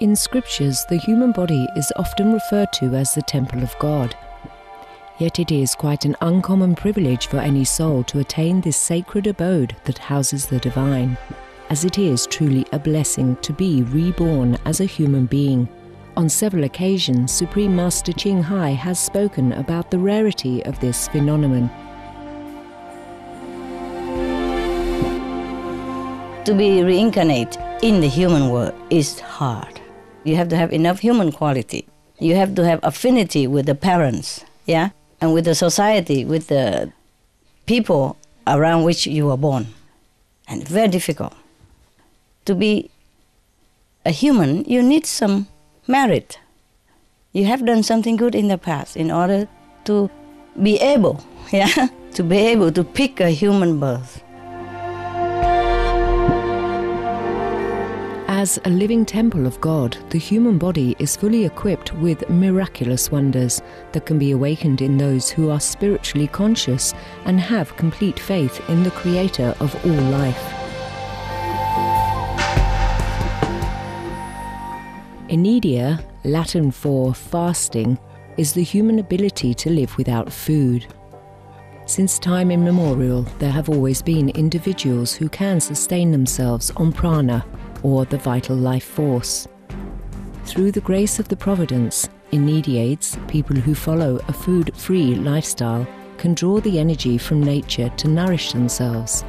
In scriptures, the human body is often referred to as the temple of God. Yet it is quite an uncommon privilege for any soul to attain this sacred abode that houses the divine, as it is truly a blessing to be reborn as a human being. On several occasions, Supreme Master Ching Hai has spoken about the rarity of this phenomenon. To be reincarnated in the human world is hard. You have to have enough human quality. You have to have affinity with the parents, yeah, and with the society, with the people around which you were born. And very difficult. To be a human, you need some merit. You have done something good in the past in order to be able, yeah, to be able to pick a human birth. As a living temple of God, the human body is fully equipped with miraculous wonders that can be awakened in those who are spiritually conscious and have complete faith in the Creator of all life. Inedia, Latin for fasting, is the human ability to live without food. Since time immemorial, there have always been individuals who can sustain themselves on prana, or the vital life force. Through the grace of the Providence, Inediates, people who follow a food-free lifestyle, can draw the energy from nature to nourish themselves.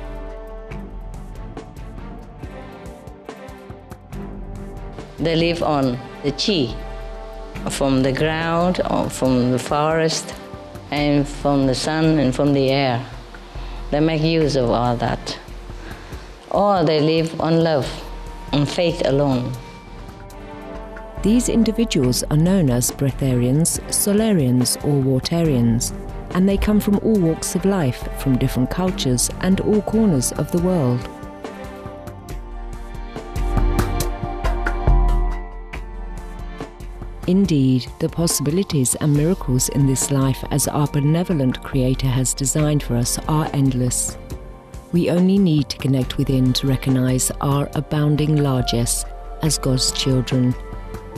They live on the chi, from the ground, or from the forest, and from the sun and from the air. They make use of all that. Or they live on love, on faith alone. These individuals are known as breatharians, solarians or watarians, and they come from all walks of life, from different cultures and all corners of the world. Indeed, the possibilities and miracles in this life as our benevolent Creator has designed for us are endless. We only need to connect within to recognize our abounding largesse as God's children.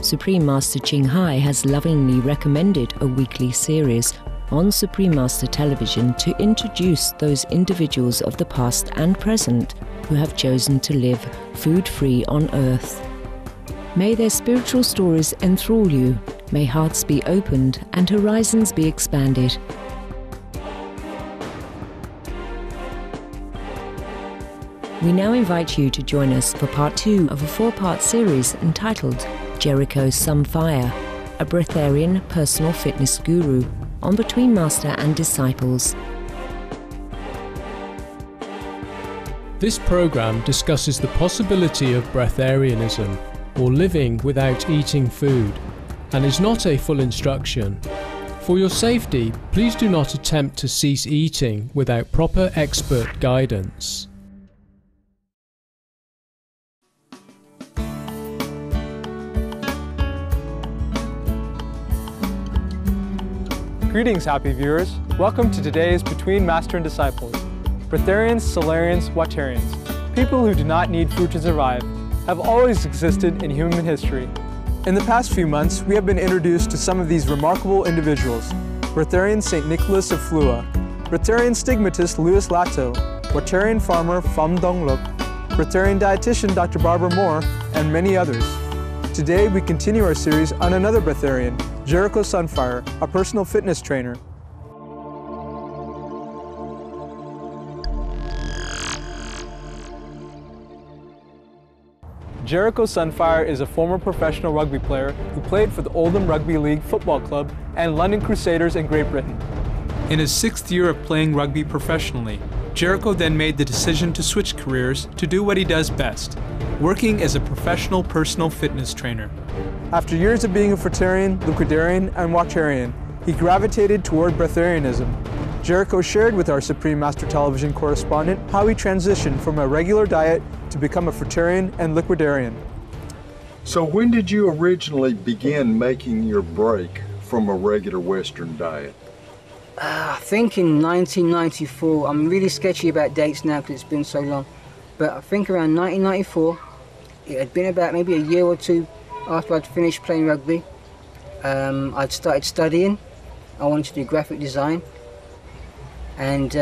Supreme Master Ching Hai has lovingly recommended a weekly series on Supreme Master Television to introduce those individuals of the past and present who have chosen to live food-free on earth. May their spiritual stories enthrall you, may hearts be opened and horizons be expanded. We now invite you to join us for part 2 of a 4-part series entitled Jericho Sunfire, a breatharian personal fitness guru, on Between Master and Disciples. This program discusses the possibility of breatharianism, or living without eating food, and is not a full instruction. For your safety, please do not attempt to cease eating without proper expert guidance. Greetings, happy viewers. Welcome to today's Between Master and Disciples. Breatharians, Solarians, Watarians, people who do not need food to survive, have always existed in human history. In the past few months, we have been introduced to some of these remarkable individuals. Breatharian St. Nicholas of Flua, Breatharian stigmatist Louis Lato, Watarian farmer Pham Dong Luk, Breatharian dietitian Dr. Barbara Moore, and many others. Today, we continue our series on another breatharian, Jericho Sunfire, a personal fitness trainer. Jericho Sunfire is a former professional rugby player who played for the Oldham Rugby League Football Club and London Crusaders in Great Britain. In his 6th year of playing rugby professionally, Jericho then made the decision to switch careers to do what he does best, working as a professional personal fitness trainer. After years of being a Fratarian, Liquidarian, and Watarian, he gravitated toward breatharianism. Jericho shared with our Supreme Master Television correspondent how he transitioned from a regular diet to become a Fratarian and Liquidarian. So when did you originally begin making your break from a regular Western diet? I think in 1994. I'm really sketchy about dates now because it's been so long. But I think around 1994, it had been about maybe a year or two after I'd finished playing rugby, I'd started studying. I wanted to do graphic design. And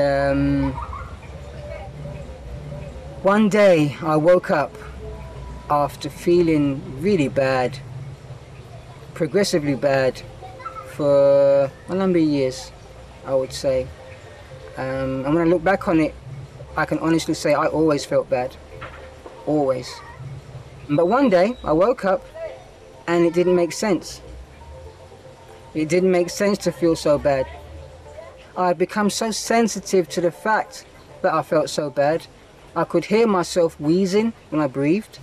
one day I woke up after feeling really bad, progressively bad, for a number of years, I would say. And when I look back on it, I can honestly say I always felt bad, always. But one day I woke up and it didn't make sense. It didn't make sense to feel so bad. I had become so sensitive to the fact that I felt so bad. I could hear myself wheezing when I breathed.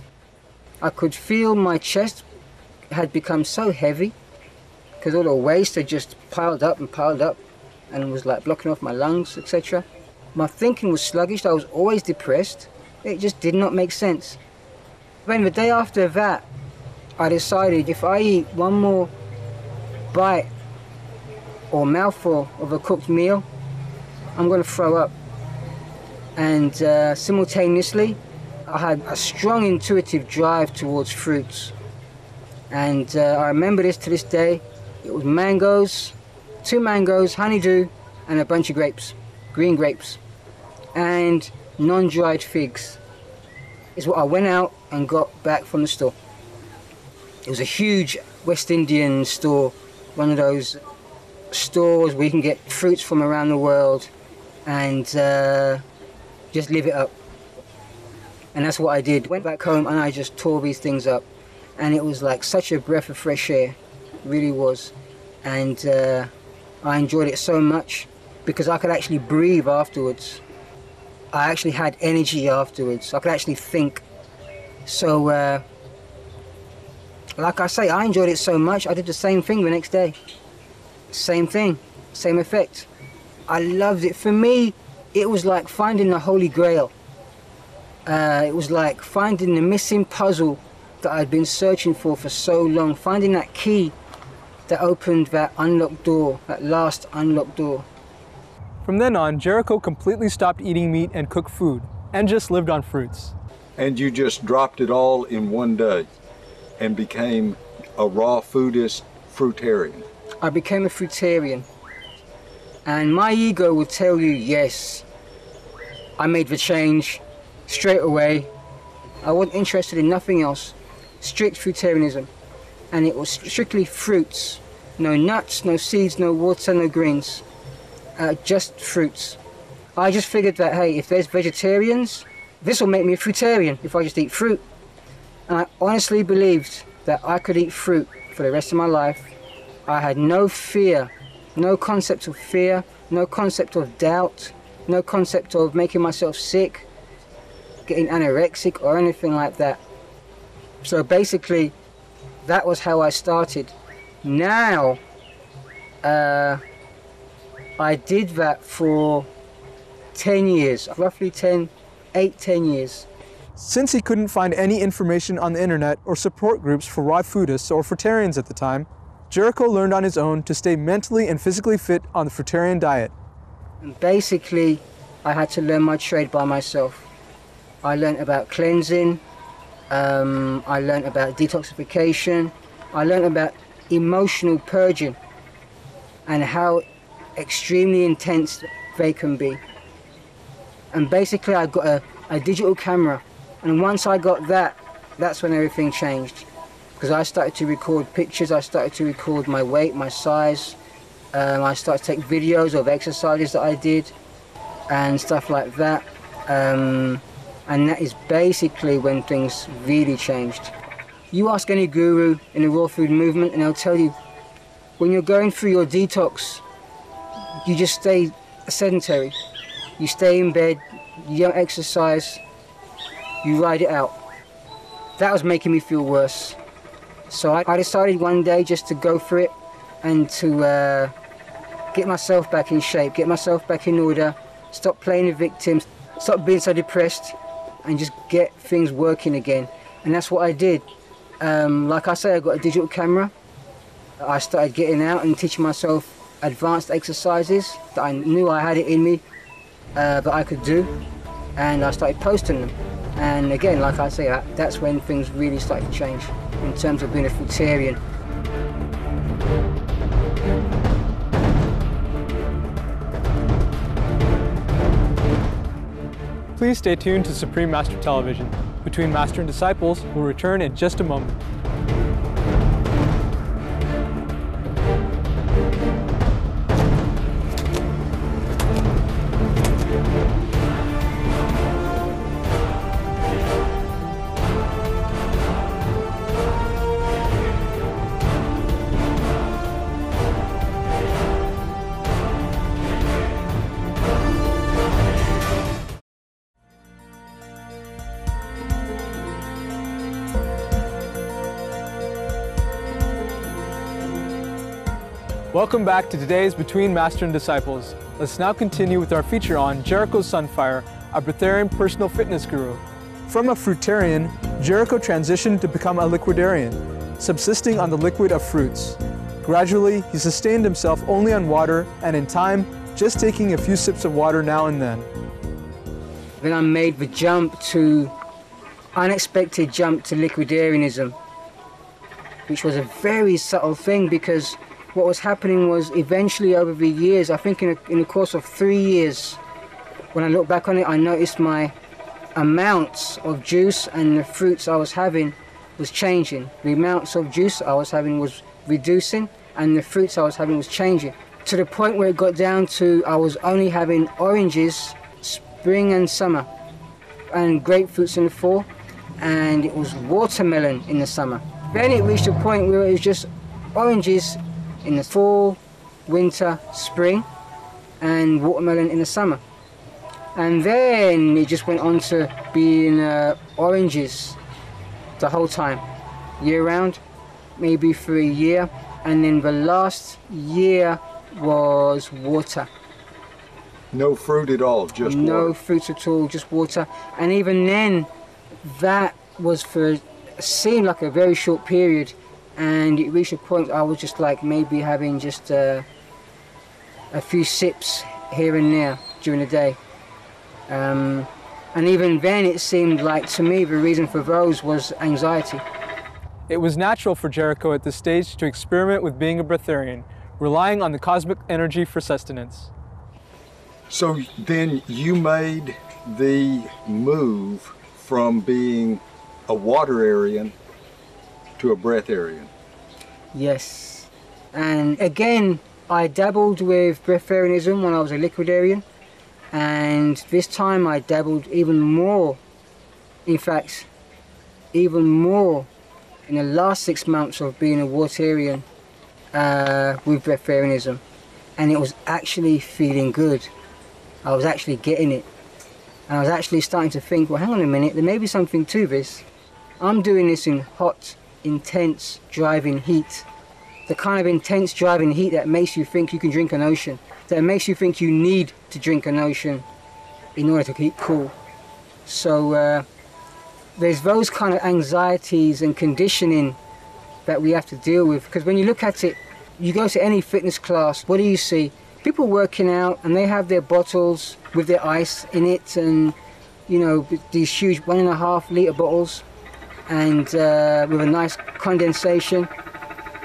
I could feel my chest had become so heavy because all the waste had just piled up and was like blocking off my lungs, etc. My thinking was sluggish. I was always depressed. It just did not make sense. Then the day after that, I decided if I eat one more bite or mouthful of a cooked meal, I'm going to throw up. And simultaneously, I had a strong intuitive drive towards fruits. And I remember this to this day. It was mangoes, 2 mangoes, honeydew, and a bunch of grapes, green grapes, and non-dried figs. Is what I went out and got back from the store. It was a huge West Indian store, one of those stores where you can get fruits from around the world and just live it up. And that's what I did. Went back home and I just tore these things up. And it was like such a breath of fresh air, really was. And I enjoyed it so much because I could actually breathe afterwards. I actually had energy afterwards. I could actually think. So, like I say, I enjoyed it so much, I did the same thing the next day. Same thing, same effect. I loved it. For me, it was like finding the Holy Grail. It was like finding the missing puzzle that I'd been searching for so long. Finding that key that opened that unlocked door, that last unlocked door. From then on, Jericho completely stopped eating meat and cooked food, and just lived on fruits. And you just dropped it all in one day and became a raw foodist fruitarian. I became a fruitarian. And my ego would tell you, yes, I made the change straight away. I wasn't interested in nothing else. Strict fruitarianism. And it was strictly fruits. No nuts, no seeds, no water, no greens. Just fruits. I just figured that, hey, if there's vegetarians, this will make me a fruitarian if I just eat fruit. And I honestly believed that I could eat fruit for the rest of my life. I had no fear, no concept of fear, no concept of doubt, no concept of making myself sick, getting anorexic or anything like that. So basically, that was how I started. Now, I did that for 10 years, roughly 10 years. Since he couldn't find any information on the internet or support groups for raw foodists or fruitarians at the time, Jericho learned on his own to stay mentally and physically fit on the fruitarian diet. And basically, I had to learn my trade by myself. I learned about cleansing, I learned about detoxification, I learned about emotional purging and how extremely intense they can be. And basically I got a digital camera, and once I got that, that's when everything changed. Because I started to record pictures, I started to record my weight, my size, I started to take videos of exercises that I did and stuff like that. And that is basically when things really changed. You ask any guru in the raw food movement and they'll tell you, when you're going through your detox, you just stay sedentary. You stay in bed, you don't exercise, you ride it out. That was making me feel worse. So I decided one day just to go for it and to get myself back in shape, get myself back in order, stop playing the victim, stop being so depressed, and just get things working again. And that's what I did. Like I say, I got a digital camera. I started getting out and teaching myself advanced exercises that I knew I had it in me, that I could do, and I started posting them. And again, like I say, that's when things really started to change in terms of being a fruitarian. Please stay tuned to Supreme Master Television. Between Master and Disciples will return in just a moment. Welcome back to today's Between Master and Disciples. Let's now continue with our feature on Jericho Sunfire, a breatharian personal fitness guru. From a fruitarian, Jericho transitioned to become a liquidarian, subsisting on the liquid of fruits. Gradually, he sustained himself only on water, and in time, just taking a few sips of water now and then. Then I made the unexpected jump to liquidarianism, which was a very subtle thing, because what was happening was eventually over the years, I think in the course of 3 years, when I look back on it, I noticed my amounts of juice and the fruits I was having was changing. The amounts of juice I was having was reducing and the fruits I was having was changing. To the point where it got down to I was only having oranges spring and summer and grapefruits in the fall, and it was watermelon in the summer. Then it reached a point where it was just oranges in the fall, winter, spring, and watermelon in the summer. And then it just went on to being oranges the whole time, year round, maybe for a year. And then the last year was water. No fruit at all, just water? No fruits at all, just water. And even then, that was seemed like a very short period. And it reached a point I was just like maybe having just a few sips here and there during the day. And even then it seemed like to me the reason for those was anxiety. It was natural for Jericho at this stage to experiment with being a breatharian, relying on the cosmic energy for sustenance. So then you made the move from being a waterarian to a breatharian. Yes. And again, I dabbled with breatharianism when I was a liquidarian, and this time I dabbled even more, in fact, even more in the last 6 months of being a waterian with breatharianism, and it was actually feeling good. I was actually getting it. And I was actually starting to think, well, hang on a minute, there may be something to this. I'm doing this in hot, intense driving heat. The kind of intense driving heat that makes you think you can drink an ocean, that makes you think you need to drink an ocean in order to keep cool. So there's those kind of anxieties and conditioning that we have to deal with. Because when you look at it, you go to any fitness class, what do you see? People working out and they have their bottles with their ice in it, and you know, these huge 1.5 litre bottles, and with a nice condensation.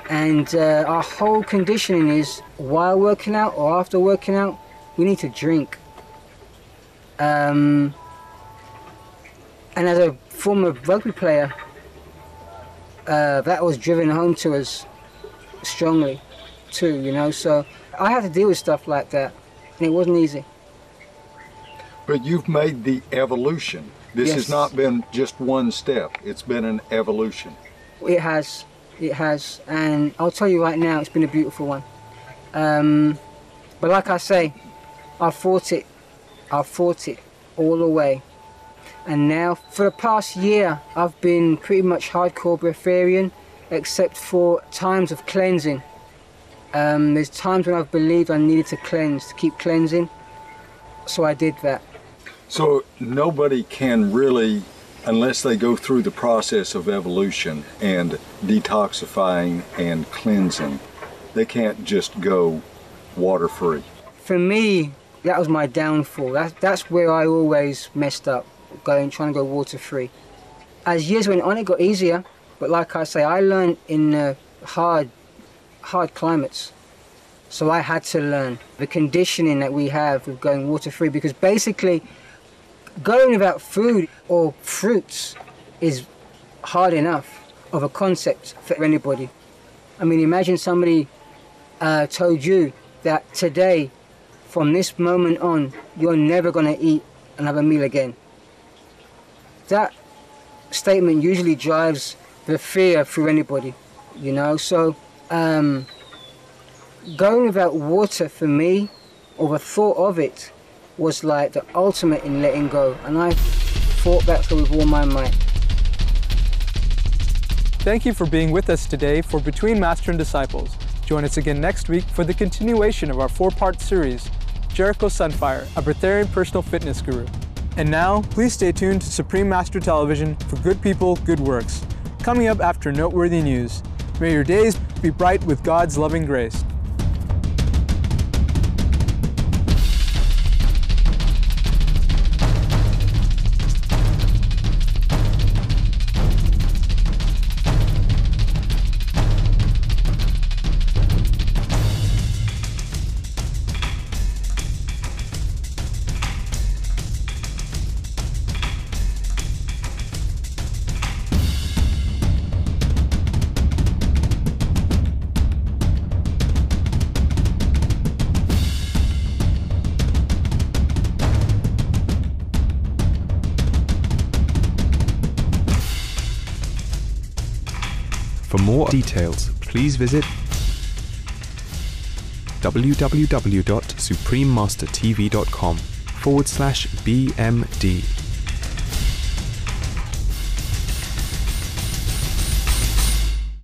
And our whole conditioning is while working out or after working out, we need to drink. And as a former rugby player, that was driven home to us strongly too, you know. So I had to deal with stuff like that, and it wasn't easy. But you've made the evolution. This has not been just one step, it's been an evolution. It has, and I'll tell you right now, it's been a beautiful one. But like I say, I fought it all the way. And now, for the past year, I've been pretty much hardcore breatharian, except for times of cleansing. There's times when I've believed I needed to cleanse, to keep cleansing, so I did that. So nobody can really, unless they go through the process of evolution and detoxifying and cleansing, they can't just go water-free. For me, that was my downfall. That's where I always messed up. trying to go water-free. As years went on, it got easier, but like I say, I learned in hard climates. So I had to learn the conditioning that we have with going water-free, because basically going without food or fruits is hard enough of a concept for anybody. I mean, imagine somebody told you that today, from this moment on, you're never going to eat another meal again. That statement usually drives the fear through anybody, you know. So going without water for me, or the thought of it, was like the ultimate in letting go, and I fought that through with all my might. Thank you for being with us today for Between Master and Disciples. Join us again next week for the continuation of our 4-part series, Jericho Sunfire, a Breatharian personal fitness guru. And now, please stay tuned to Supreme Master Television for Good People, Good Works. Coming up after noteworthy news. May your days be bright with God's loving grace. For more details, please visit www.suprememastertv.com/BMD.